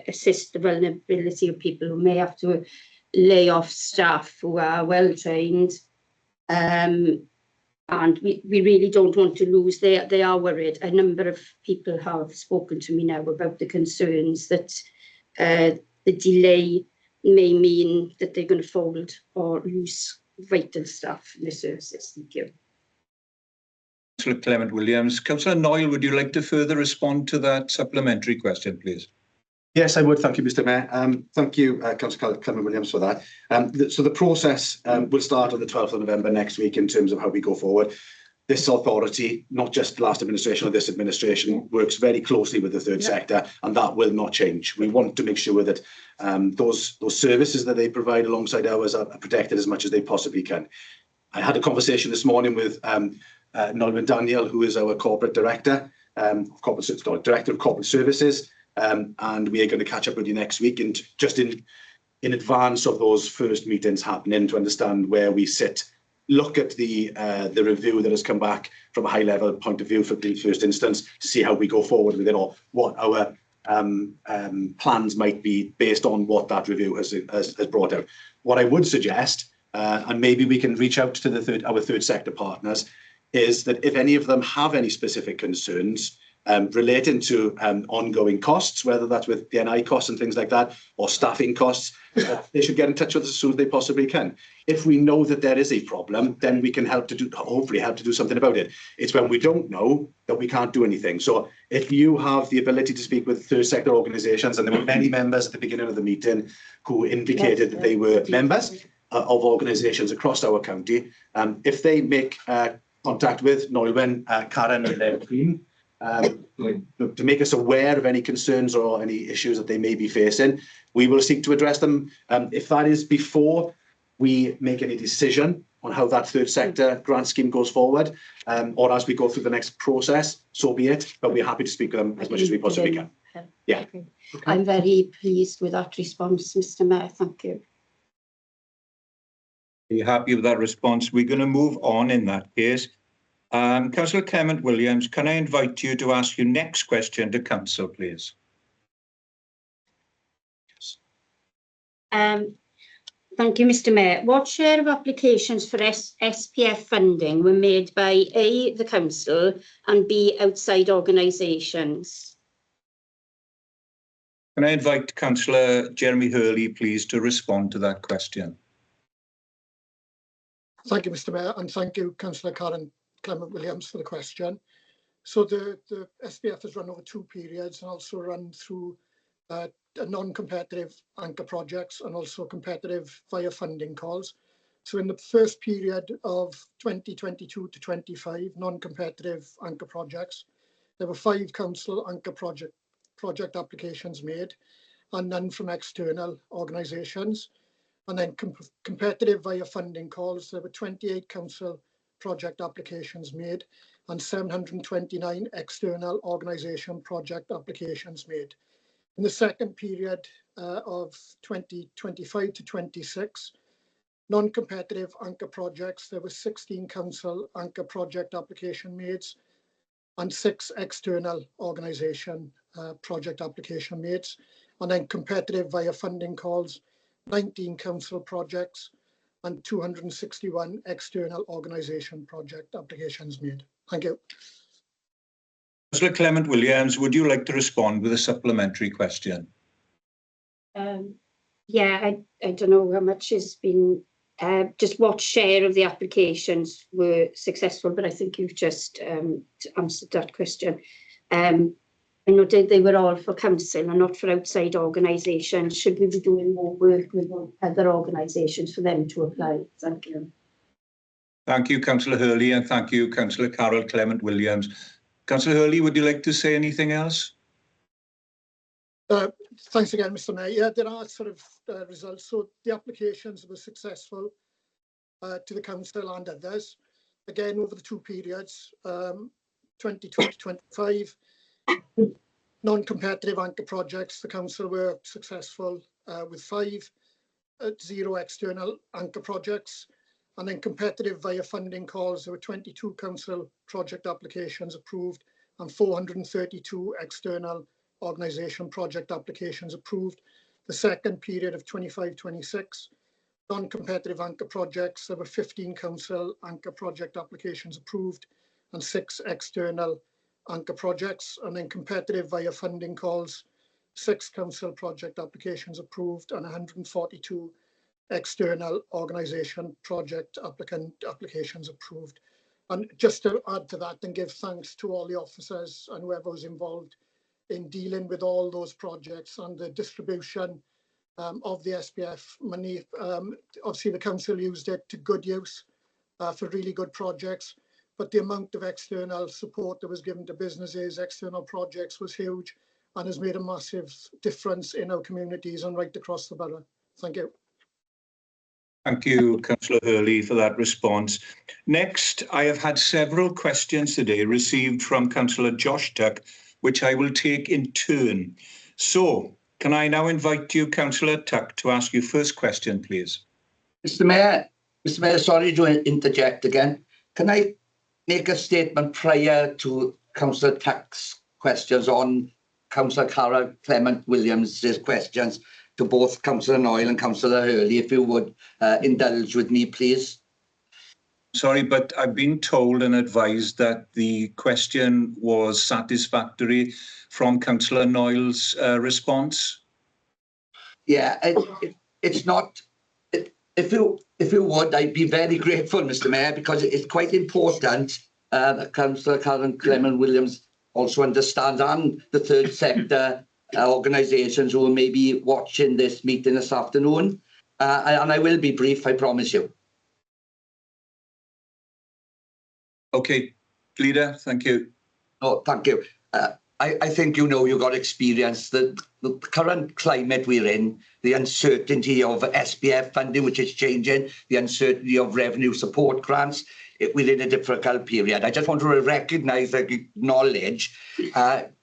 assist the vulnerability of people who may have to lay off staff who are well trained? And we really don't want to lose. They are worried. A number of people have spoken to me now about the concerns that the delay may mean that they're going to fold or lose vital staff in the services. Thank you. Councillor Clement Williams. Councillor Noyle, would you like to further respond to that supplementary question, please? Yes, I would. Thank you, Mr. Mayor. Thank you, Councillor Clement Williams, for that. So the process will start on the 12th of November next week in terms of how we go forward. this authority, not just the last administration or this administration, works very closely with the third sector, and that will not change. We want to make sure that those services that they provide alongside ours are protected as much as they possibly can. I had a conversation this morning with Nolwenn Daniel, who is our corporate director, director of corporate services, and we are going to catch up with you next week, and just in advance of those first meetings happening, to understand where we sit, look at the review that has come back from a high level point of view for the first instance, to see how we go forward with it, or what our plans might be based on what that review has brought out. What I would suggest, and maybe we can reach out to our third sector partners, is that if any of them have any specific concerns relating to ongoing costs, whether that's with DNI costs and things like that, or staffing costs, they should get in touch with us as soon as they possibly can. If we know that there is a problem, then we can hopefully help to do something about it. It's when we don't know that we can't do anything. So if you have the ability to speak with third sector organisations, and there were many members at the beginning of the meeting who indicated that they were members of organisations across our county, if they make contact with Nolwenn, Karen and their team, to make us aware of any concerns or any issues that they may be facing, we will seek to address them. If that is before we make any decision on how that third sector grant scheme goes forward, or as we go through the next process, so be it, but we're happy to speak with them as much as we possibly can. Yeah. Okay. I'm very pleased with that response, Mr. Mayor. Thank you. Are you happy with that response? We're going to move on in that case. Councillor Clement Williams, can I invite you to ask your next question to Council, please? Thank you, Mr. Mayor. What share of applications for SPF funding were made by A, the Council, and B, outside organisations? Can I invite Councillor Jeremy Hurley, please, to respond to that question? Thank you, Mr. Mayor, and thank you, Councillor Karen Clement Williams, for the question. So the SPF has run over 2 periods and also run through non-competitive anchor projects and also competitive via funding calls. So in the first period of 2022 to 25, non-competitive anchor projects, there were 5 council anchor project applications made and none from external organisations. And then competitive via funding calls, there were 28 council project applications made and 729 external organisation project applications made. In the second period of 2025 to 26, non-competitive anchor projects, there were 16 council anchor project application made and 6 external organisation project application made. And then competitive via funding calls, 19 council projects and 261 external organisation project applications made. Thank you. Councillor Clement Williams, would you like to respond with a supplementary question? Yeah, I don't know how much has been, just what share of the applications were successful, but I think you've just answered that question. I noted they were all for council and not for outside organisations. Should we be doing more work with other organisations for them to apply? Thank you. Thank you, Councillor Hurley, and thank you, Councillor Carol Clement Williams. Councillor Hurley, would you like to say anything else? Thanks again, Mr. Mayor. Yeah, there are sort of results. So the applications were successful to the council and others. Again, over the 2 periods, 22 to 25, non-competitive anchor projects, the council were successful with 5, 0 external anchor projects. And then competitive via funding calls, there were 22 council project applications approved and 432 external organisation project applications approved. The second period of 25-26, non-competitive anchor projects, there were 15 council anchor project applications approved and 6 external anchor projects. And then competitive via funding calls, 6 council project applications approved and 142 external organisation project applications approved. And just to add to that and give thanks to all the officers and whoever was involved in dealing with all those projects and the distribution of the SPF money. Obviously the council used it to good use for really good projects. but the amount of external support that was given to businesses, external projects was huge and has made a massive difference in our communities and right across the borough. Thank you. Thank you, Councillor Hurley, for that response. Next, I have had several questions today received from Councillor Josh Tuck, which I will take in turn. So, can I now invite you, Councillor Tuck, to ask your first question, please? Mr. Mayor, sorry to interject again. Can I make a statement prior to Councillor Tuck's questions on Councillor Cara Clement Williams' questions to both Councillor Noyle and Councillor Hurley, if you would indulge with me, please? Sorry, but I've been told and advised that the question was satisfactory from Councillor Noyle's response. Yeah, it's not. If you would, I'd be very grateful, Mr. Mayor, because it's quite important that Councillor Karen Clement Williams also understands, and the third sector organisations who may be watching this meeting this afternoon. And I will be brief, I promise you. Okay, Leader, thank you. Oh, thank you. I think you know you've got experience. The current climate we're in, the uncertainty of SPF funding, which is changing, the uncertainty of revenue support grants, we're in a difficult period. I just want to recognise and acknowledge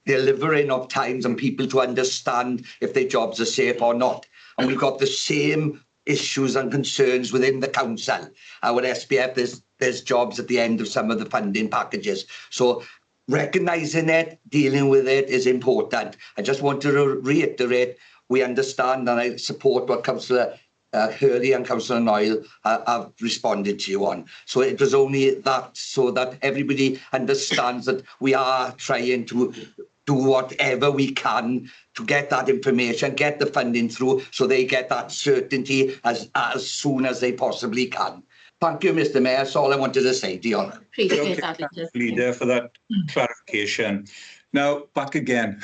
delivering of times and people to understand if their jobs are safe or not. And we've got the same issues and concerns within the council. Our SPF, there's jobs at the end of some of the funding packages. So recognising it, dealing with it is important. I just want to reiterate, we understand and I support what Councillor Hurley and Councillor Noyle have responded to you on. So it was only that, so that everybody understands that we are trying to do whatever we can to get that information, get the funding through, so they get that certainty as soon as they possibly can. Thank you, Mr. Mayor. That's all I wanted to say. Diolch. Appreciate that, Leader, for that clarification. Now, back again.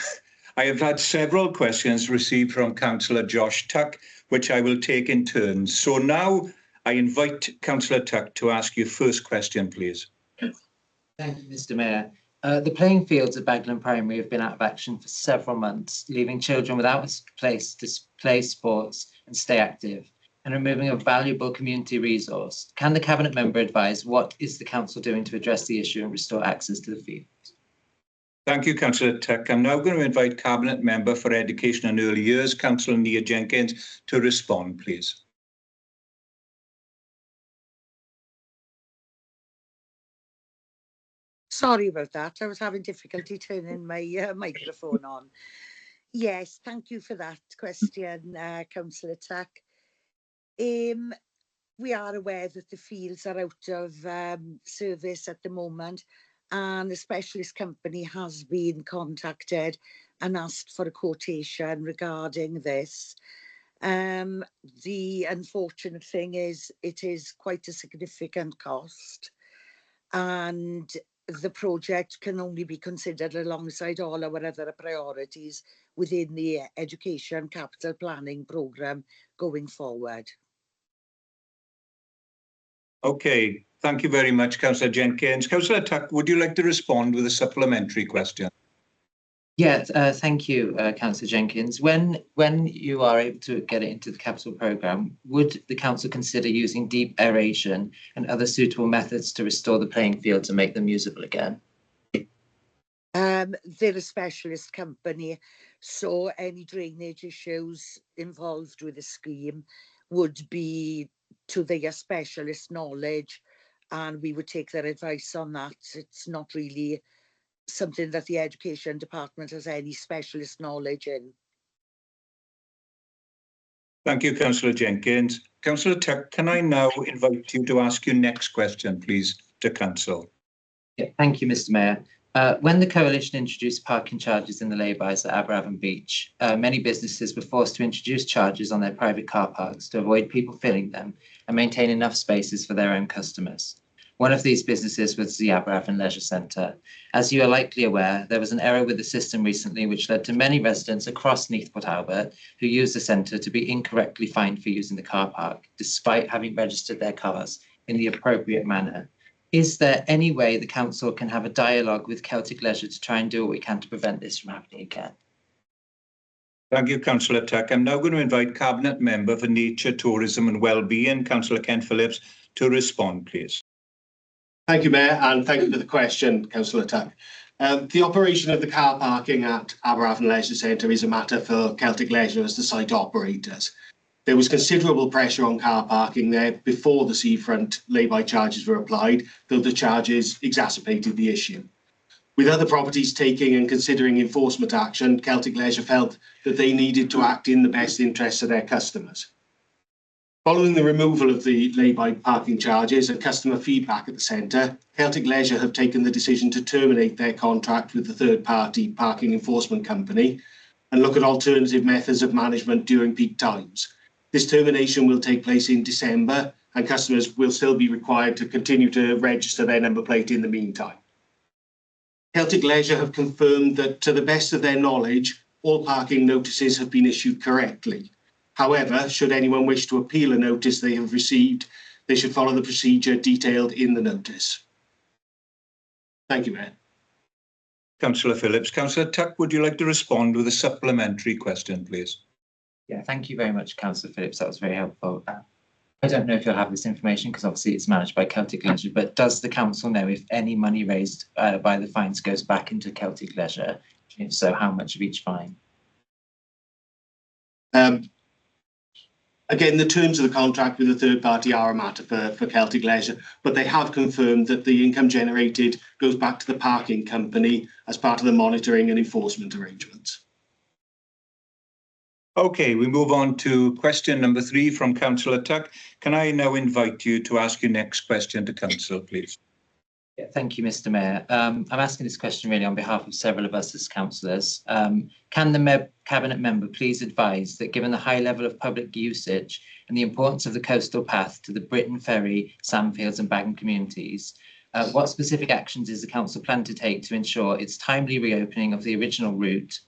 I have had several questions received from Councillor Josh Tuck, which I will take in turn. So now I invite Councillor Tuck to ask your first question, please. Thank you, Mr. Mayor. The playing fields at Baglan Primary have been out of action for several months, leaving children without a place to play sports and stay active, and removing a valuable community resource. Can the Cabinet member advise what is the Council doing to address the issue and restore access to the field? Thank you, Councillor Tuck. I'm now going to invite Cabinet Member for Education and Early Years, Councillor Neath Jenkins, to respond, please. Sorry about that. I was having difficulty turning my microphone on. Yes, thank you for that question, Councillor Tuck. We are aware that the fields are out of service at the moment, and the specialist company has been contacted and asked for a quotation regarding this. The unfortunate thing is it is quite a significant cost, and the project can only be considered alongside all our other priorities within the Education Capital Planning Programme going forward. Okay, thank you very much, Councillor Jenkins. Councillor Tuck, would you like to respond with a supplementary question? Yeah, thank you, Councillor Jenkins. When you are able to get it into the capital programme, would the Council consider using deep aeration and other suitable methods to restore the playing fields and make them usable again? They're a specialist company, so any drainage issues involved with the scheme would be to their specialist knowledge, and we would take their advice on that. It's not really something that the Education Department has any specialist knowledge in. Thank you, Councillor Jenkins. Councillor Tuck, can I now invite you to ask your next question, please, to Council? Yeah, thank you, Mr. Mayor. When the Coalition introduced parking charges in the lay-bys at Aberavon Beach, many businesses were forced to introduce charges on their private car parks to avoid people filling them and maintain enough spaces for their own customers. One of these businesses was the Aberavon Leisure Centre. As you are likely aware, there was an error with the system recently which led to many residents across Neath Talbot who used the centre to be incorrectly fined for using the car park, despite having registered their cars in the appropriate manner. Is there any way the council can have a dialogue with Celtic Leisure to try and do what we can to prevent this from happening again? Thank you, Councillor Tuck. I'm now going to invite Cabinet Member for Nature, Tourism and Wellbeing, Councillor Ken Phillips, to respond, please. Thank you, Mayor, and thank you for the question, Councillor Tuck. The operation of the car parking at Aberavon Leisure Centre is a matter for Celtic Leisure as the site operators. There was considerable pressure on car parking there before the seafront lay-by charges were applied, though the charges exacerbated the issue. With other properties taking and considering enforcement action, Celtic Leisure felt that they needed to act in the best interests of their customers. Following the removal of the lay-by parking charges and customer feedback at the centre, Celtic Leisure have taken the decision to terminate their contract with the third-party parking enforcement company and look at alternative methods of management during peak times. This termination will take place in December, and customers will still be required to continue to register their number plate in the meantime. Celtic Leisure have confirmed that, to the best of their knowledge, all parking notices have been issued correctly. However, should anyone wish to appeal a notice they have received, they should follow the procedure detailed in the notice. Thank you, Mayor. Councillor Phillips. Councillor Tuck, would you like to respond with a supplementary question, please? Yeah, thank you very much, Councillor Phillips. That was very helpful. I don't know if you'll have this information because obviously it's managed by Celtic Leisure, but does the council know if any money raised by the fines goes back into Celtic Leisure? If so, how much of each fine? Again, the terms of the contract with the third party are a matter for Celtic Leisure, but they have confirmed that the income generated goes back to the parking company as part of the monitoring and enforcement arrangements. Okay, we move on to question number 3 from Councillor Tuck. Can I now invite you to ask your next question to Council, please? Yeah, thank you, Mr. Mayor. I'm asking this question really on behalf of several of us as councillors. Can the Cabinet Member please advise that given the high level of public usage and the importance of the coastal path to the Britain Ferry, Sandfields and Bagham communities, what specific actions is the Council plan to take to ensure its timely reopening of the original route,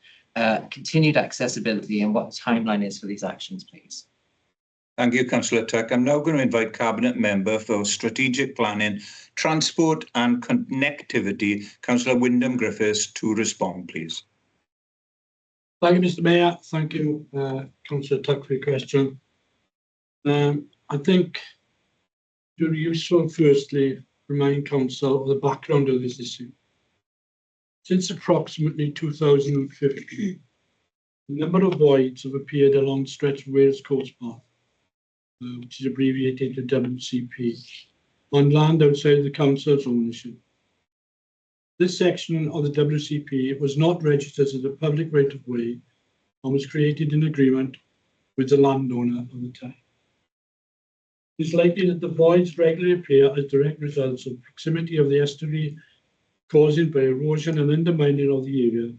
continued accessibility, and what the timeline is for these actions, please? Thank you, Councillor Tuck. I'm now going to invite Cabinet Member for Strategic Planning, Transport and Connectivity, Councillor Wyndham Griffiths, to respond, please. Thank you, Mr. Mayor. Thank you, Councillor Tuck, for your question. I think it would be useful, firstly, remind Council of the background of this issue. Since approximately 2015, a number of voids have appeared along the stretch of Wales Coast Path, which is abbreviated to WCP, on land outside the Council's ownership. This section of the WCP was not registered as a public right-of-way and was created in agreement with the landowner of the time. It is likely that the voids regularly appear as direct results of proximity of the estuary caused by erosion and undermining of the area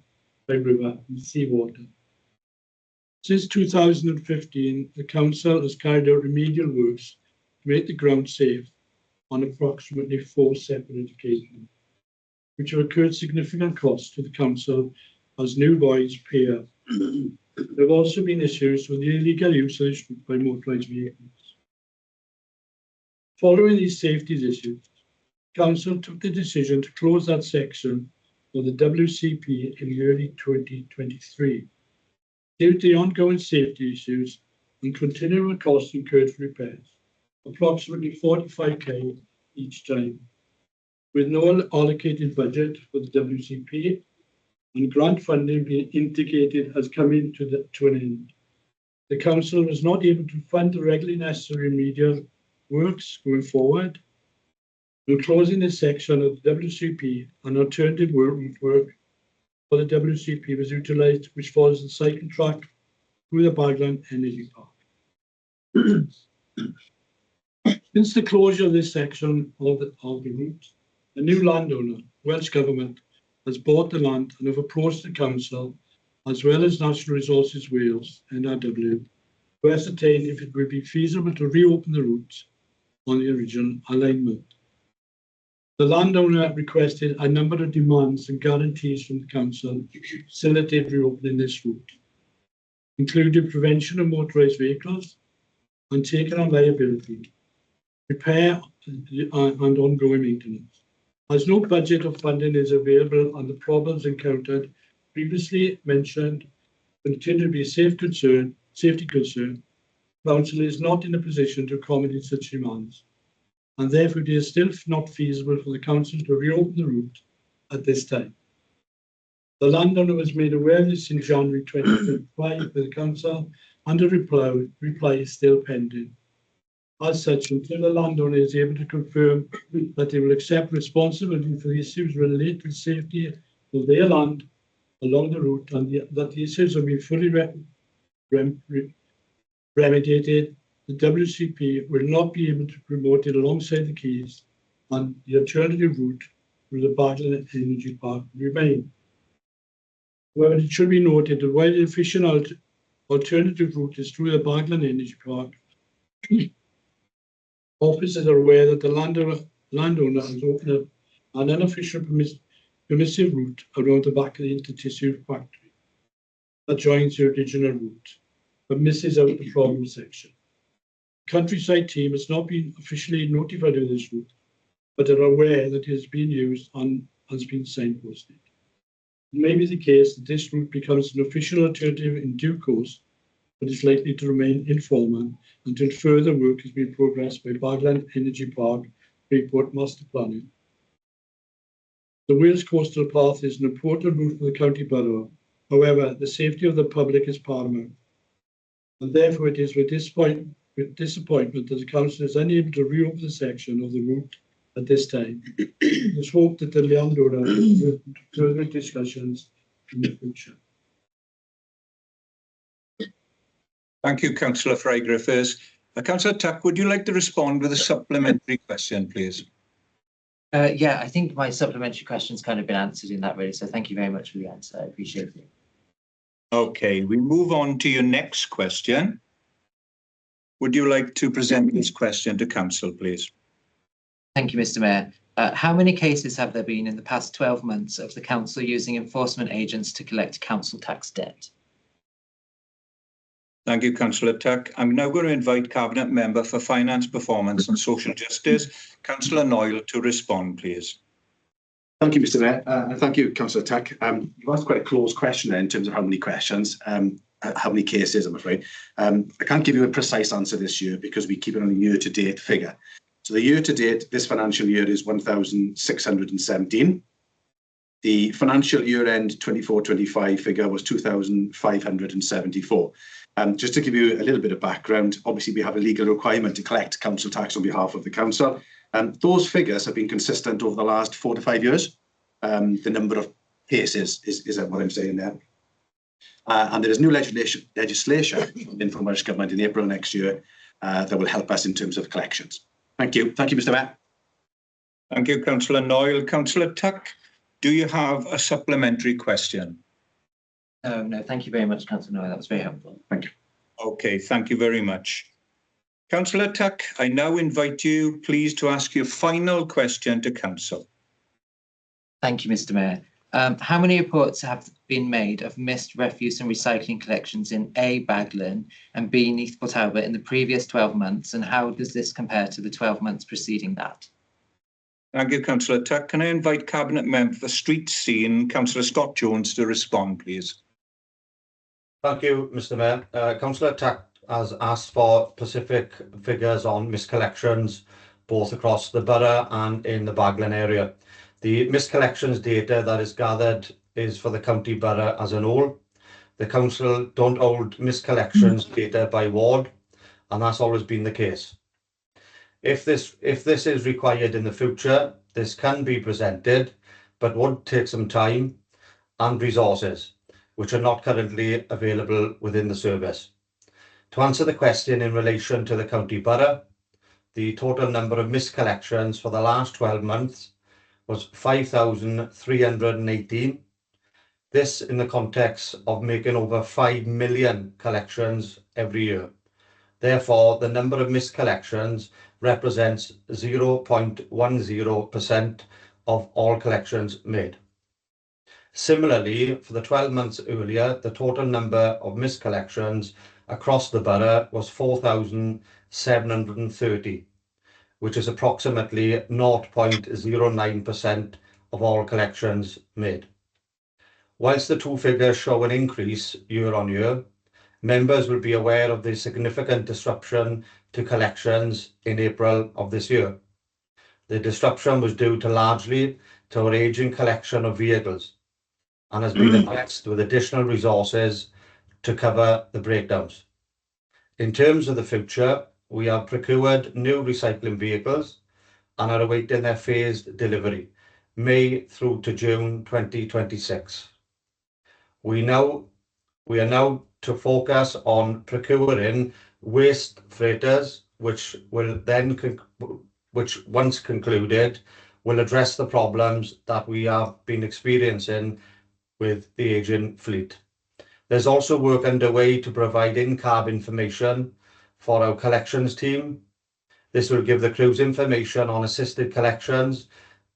by river and seawater. Since 2015, the Council has carried out remedial works to make the ground safe on approximately 4 separate occasions, which have incurred significant costs to the Council as new voids appear. There have also been issues with the illegal use of this route by motorised vehicles. Following these safety issues, Council took the decision to close that section of the WCP in early 2023 due to the ongoing safety issues and continuing costs incurred for repairs, approximately 45k each time, with no allocated budget for the WCP and grant funding being indicated as coming to an end. The Council was not able to fund the regularly necessary remedial works going forward. We're closing this section of the WCP, an alternative route work for the WCP was utilised, which follows the cycle track through the Baglan Energy Park. Since the closure of this section of the route, a new landowner, Welsh Government, has bought the land and have approached the Council, as well as National Resources Wales, NRW, to ascertain if it would be feasible to reopen the route on the original alignment. The landowner requested a number of demands and guarantees from the Council to facilitate reopening this route, including prevention of motorised vehicles and taking on liability, repair and ongoing maintenance. As no budget or funding is available and the problems encountered previously mentioned continue to be a safety concern, Council is not in a position to accommodate such demands, and therefore it is still not feasible for the Council to reopen the route at this time. The landowner was made aware of this in January 2025 by the Council, and a reply is still pending. As such, until the landowner is able to confirm that they will accept responsibility for the issues related to the safety of their land along the route and that the issues have been fully remediated, the WCP will not be able to promote it alongside the quays, and the alternative route through the Baglan Energy Park will remain. However, it should be noted that while the efficient alternative route is through the Baglan Energy Park, officers are aware that the landowner has opened up an unofficial permissive route around the back of the Intertissue factory that joins the original route, but misses out the problem section. The countryside team has not been officially notified of this route, but are aware that it is being used and has been signposted. It may be the case that this route becomes an official alternative in due course, but is likely to remain informal until further work has been progressed by Baglan Energy Park Freeport Master Planning. The Wales Coastal Path is an important route for the county borough. However, the safety of the public is paramount, and therefore it is with disappointment that the Council is unable to reopen the section of the route at this time. It is hoped that the landowner will further discussions in the future. Thank you, Councillor Fry-Griffiths. Councillor Tuck, would you like to respond with a supplementary question, please? Yeah, I think my supplementary question's kind of been answered in that really, so thank you very much for the answer. I appreciate it. Okay, we move on to your next question. Would you like to present this question to Council, please? Thank you, Mr. Mayor. How many cases have there been in the past 12 months of the Council using enforcement agents to collect council tax debt? Thank you, Councillor Tuck. I'm now going to invite Cabinet Member for Finance, Performance and Social Justice, Councillor Noyle, to respond, please. Thank you, Mr. Mayor, and thank you, Councillor Tuck. You asked quite a close question there in terms of how many questions, how many cases, I'm afraid. I can't give you a precise answer this year because we keep it on a year-to-date figure. So the year-to-date, this financial year, is 1,617. The financial year-end 24-25 figure was 2,574. Just to give you a little bit of background, obviously we have a legal requirement to collect council tax on behalf of the council. Those figures have been consistent over the last 4 to 5 years. The number of cases is what I'm saying there. And there is new legislation in from Welsh Government in April next year that will help us in terms of collections. Thank you. Thank you, Mr. Mayor. Thank you, Councillor Noyle. Councillor Tuck, do you have a supplementary question? No, thank you very much, Councillor Noyle. That was very helpful. Thank you. Okay, thank you very much. Councillor Tuck, I now invite you, please, to ask your final question to Council. Thank you, Mr. Mayor. How many reports have been made of missed refuse and recycling collections in A, Baglan, and B, Neath, Talbot in the previous 12 months, and how does this compare to the 12 months preceding that? Thank you, Councillor Tuck. Can I invite Cabinet Member for Street Scene, Councillor Scott Jones, to respond, please? Thank you, Mr. Mayor. Councillor Tuck has asked for specific figures on miscollections, both across the borough and in the Baglan area. The miscollections data that is gathered is for the county borough as a whole. The council don't hold miscollections data by ward, and that's always been the case. If this is required in the future, this can be presented, but would take some time and resources, which are not currently available within the service. To answer the question in relation to the county borough, the total number of miscollections for the last 12 months was 5,318. This in the context of making over 5 million collections every year. Therefore, the number of miscollections represents 0.10% of all collections made. Similarly, for the 12 months earlier, the total number of miscollections across the borough was 4,730. which is approximately 0.09% of all collections made. Whilst the two figures show an increase year on year, members will be aware of the significant disruption to collections in April of this year. The disruption was due to largely to our ageing collection of vehicles and has been addressed with additional resources to cover the breakdowns. In terms of the future, we have procured new recycling vehicles and are awaiting their phased delivery, May through to June 2026. We are now to focus on procuring waste freighters, which once concluded, will address the problems that we have been experiencing with the ageing fleet. There's also work underway to provide in-cab information for our collections team. This will give the crews information on assisted collections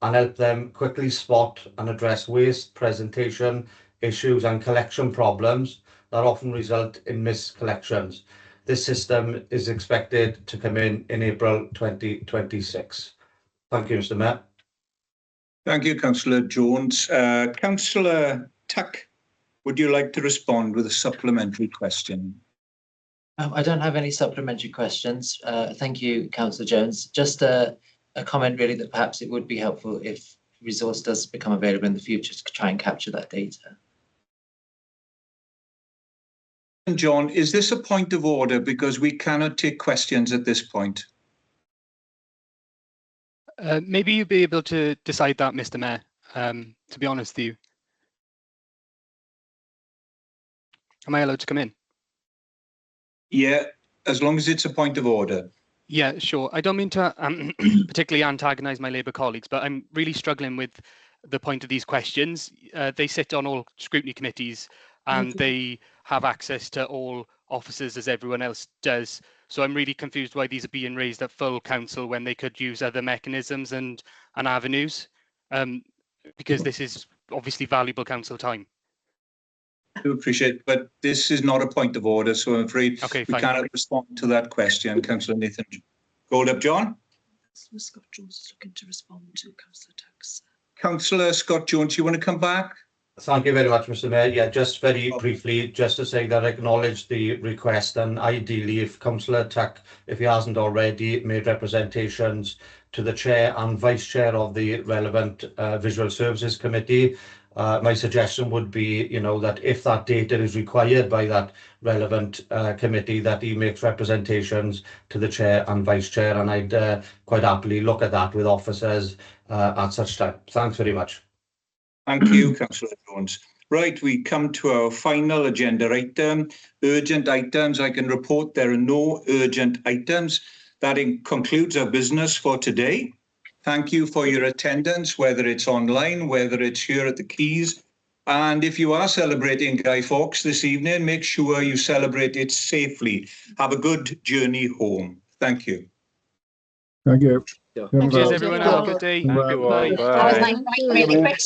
and help them quickly spot and address waste presentation issues and collection problems that often result in missed collections. This system is expected to come in April 2026. Thank you, Mr. Mayor. Thank you, Councillor Jones. Councillor Tuck, would you like to respond with a supplementary question? I don't have any supplementary questions. Thank you, Councillor Jones. Just a comment really that perhaps it would be helpful if resource does become available in the future to try and capture that data. And John, is this a point of order because we cannot take questions at this point? Maybe you'd be able to decide that, Mr. Mayor, to be honest with you. Am I allowed to come in? Yeah, as long as it's a point of order. Yeah, sure. I don't mean to particularly antagonise my Labour colleagues, but I'm really struggling with the point of these questions. They sit on all scrutiny committees and they have access to all officers as everyone else does. So I'm really confused why these are being raised at full council when they could use other mechanisms and avenues, because this is obviously valuable council time. I do appreciate, but this is not a point of order, so I'm afraid we cannot respond to that question. Councillor Nathan Goldup John. Councillor Scott Jones is looking to respond to Councillor Tuck's. Councillor Scott Jones, you want to come back? Thank you very much, Mr. Mayor. Yeah, just very briefly, just to say that I acknowledge the request, and ideally, if Councillor Tuck, if he hasn't already, made representations to the chair and vice chair of the relevant Visual Services Committee. My suggestion would be, that if that data is required by that relevant committee, that he makes representations to the chair and vice chair, and I'd quite happily look at that with officers at such time. Thanks very much. Thank you, Councillor Jones. Right, we come to our final agenda item, urgent items. I can report there are no urgent items. That concludes our business for today. Thank you for your attendance, whether it's online, whether it's here at the Keys. And if you are celebrating Guy Fawkes this evening, make sure you celebrate it safely. Have a good journey home. Thank you. Thank you. Cheers, everyone. Have a good day. That was like really quick.